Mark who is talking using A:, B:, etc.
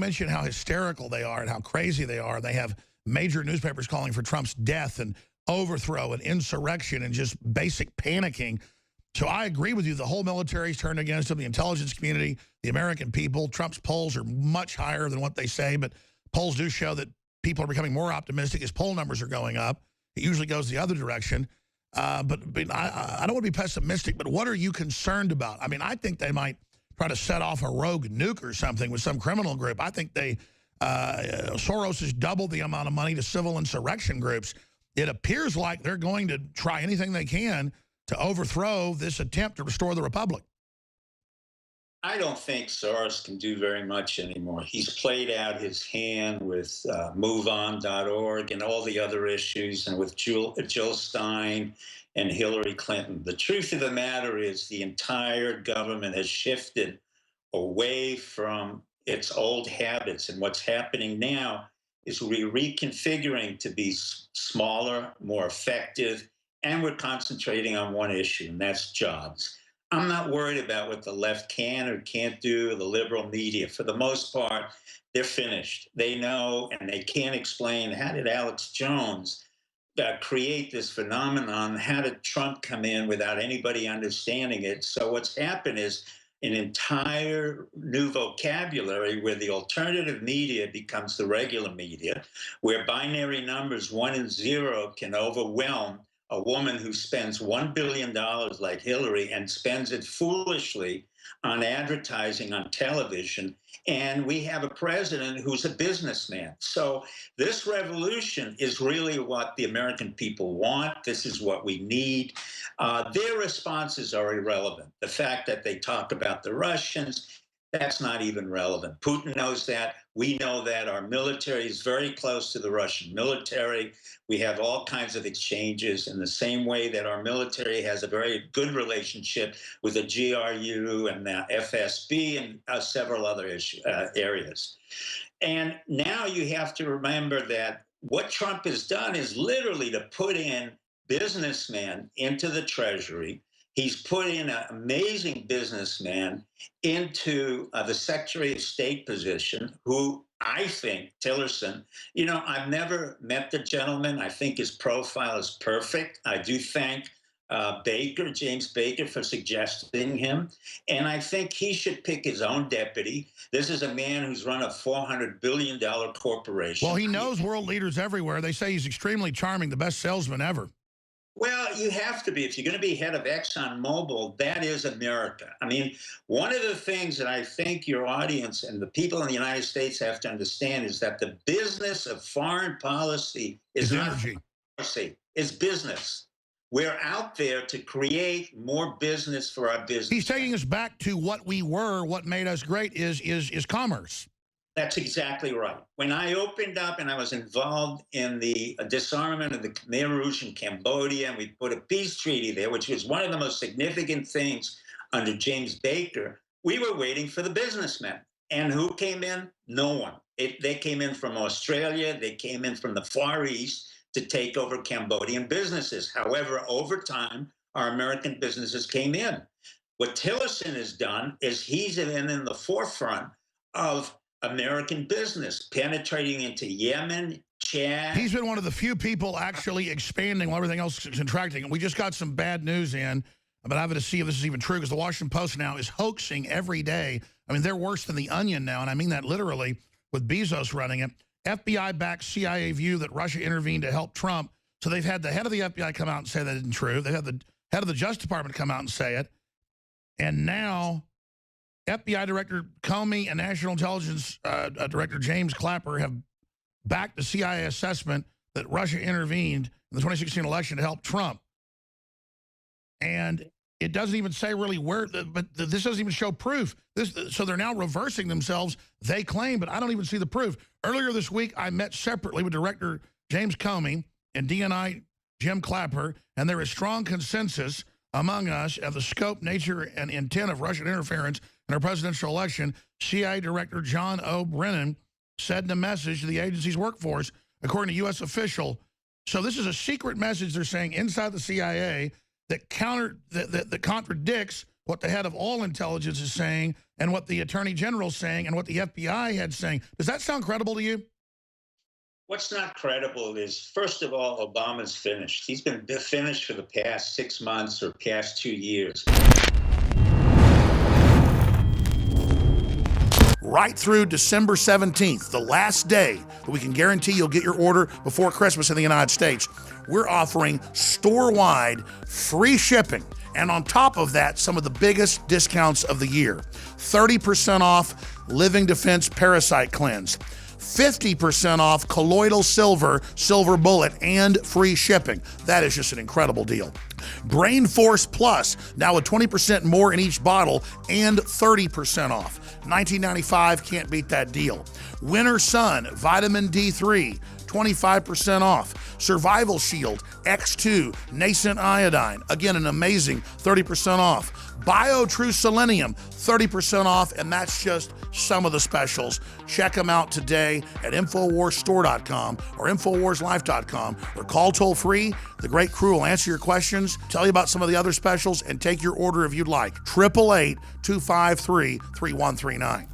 A: mentioned how hysterical they are and how crazy they are. They have major newspapers calling for Trump's death and overthrow and insurrection and just basic panicking. So I agree with you. The whole military's turned against him, the intelligence community, the American people. Trump's polls are much higher than what they say, but polls do show that people are becoming more optimistic. His poll numbers are going up. It usually goes the other direction. But I don't want to be pessimistic, but what are you concerned about? I mean, I think they might try to set off a rogue nuke or something with some criminal group. I think Soros has doubled the amount of money to civil insurrection groups. It appears like they're going to try anything they can to overthrow this attempt to restore the republic.
B: I don't think Soros can do very much anymore. He's played out his hand with MoveOn.org and all the other issues, and with Jill Stein and Hillary Clinton. The truth of the matter is the entire government has shifted away from its old habits, and what's happening now is we're reconfiguring to be smaller, more effective, and we're concentrating on one issue, and that's jobs. I'm not worried about what the left can or can't do, the liberal media. For the most part, they're finished. They know, and they can't explain, how did Alex Jones create this phenomenon? How did Trump come in without anybody understanding it? So what's happened is an entire new vocabulary where the alternative media becomes the regular media, where binary numbers 1 and 0 can overwhelm a woman who spends $1 billion like Hillary and spends it foolishly on advertising on television. And we have a president who's a businessman. So this revolution is really what the American people want. This is what we need. Their responses are irrelevant. The fact that they talk about the Russians, that's not even relevant. Putin knows that. We know that. Our military is very close to the Russian military. We have all kinds of exchanges in the same way that our military has a very good relationship with the GRU and the FSB and several other areas. And now you have to remember that what Trump has done is literally to put in businessmen into the Treasury. He's put in an amazing businessman into the Secretary of State position, who I think, Tillerson, you know, I've never met the gentleman. I think his profile is perfect. I do thank James Baker, for suggesting him. And I think he should pick his own deputy. This is a man who's run a $400 billion corporation.
A: Well, he knows world leaders everywhere. They say he's extremely charming, the best salesman ever.
B: Well, you have to be. If you're going to be head of ExxonMobil, that is America. I mean, one of the things that I think your audience and the people in the United States have to understand is that the business of foreign policy is not policy, it's business. We're out there to create more business for our business.
A: He's taking us back to what we were. What made us great is commerce.
B: That's exactly right. When I opened up and I was involved in the disarmament of the Khmer Rouge in Cambodia, and we put a peace treaty there, which was one of the most significant things under James Baker, we were waiting for the businessmen. And who came in? No one. They came in from Australia. They came in from the Far East to take over Cambodian businesses. However, over time, our American businesses came in. What Tillerson has done is he's been in the forefront of American business, penetrating into Yemen, Chad.
A: He's been one of the few people actually expanding while everything else is contracting. And we just got some bad news in, but I have to see if this is even true, because the Washington Post now is hoaxing every day. I mean, they're worse than the Onion now, and I mean that literally, with Bezos running it. FBI-backed CIA view that Russia intervened to help Trump. So they've had the head of the FBI come out and say that isn't true. They've had the head of the Justice Department come out and say it. And now FBI Director Comey and National Intelligence Director James Clapper have backed the CIA assessment that Russia intervened in the 2016 election to help Trump. And it doesn't even say really where, but this doesn't even show proof. So they're now reversing themselves, they claim, but I don't even see the proof. Earlier this week, I met separately with Director James Comey and DNI Jim Clapper, and there is strong consensus among us of the scope, nature, and intent of Russian interference in our presidential election. CIA Director John O. Brennan said in a message to the agency's workforce, according to U.S. official. So this is a secret message they're saying inside the CIA that contradicts what the head of all intelligence is saying and what the attorney general is saying and what the FBI head's saying. Does that sound credible to you?
B: What's not credible is, first of all, Obama's finished. He's been finished for the past 6 months or past 2 years.
A: Right through December 17th, the last day that we can guarantee you'll get your order before Christmas in the United States, we're offering store-wide free shipping. And on top of that, some of the biggest discounts of the year. 30% off Living Defense Parasite Cleanse. 50% off colloidal silver bullet, and free shipping. That is just an incredible deal. Brain Force Plus, now with 20% more in each bottle and 30% off. $19.95, can't beat that deal. Winter Sun, Vitamin D3, 25% off. Survival Shield, X2, Nascent Iodine, again, an amazing 30% off. BioTrue Selenium, 30% off, and that's just some of the specials. Check them out today at InfoWarsStore.com or InfoWarsLife.com, or call toll-free. The great crew will answer your questions, tell you about some of the other specials, and take your order if you'd like. 888-253-3139.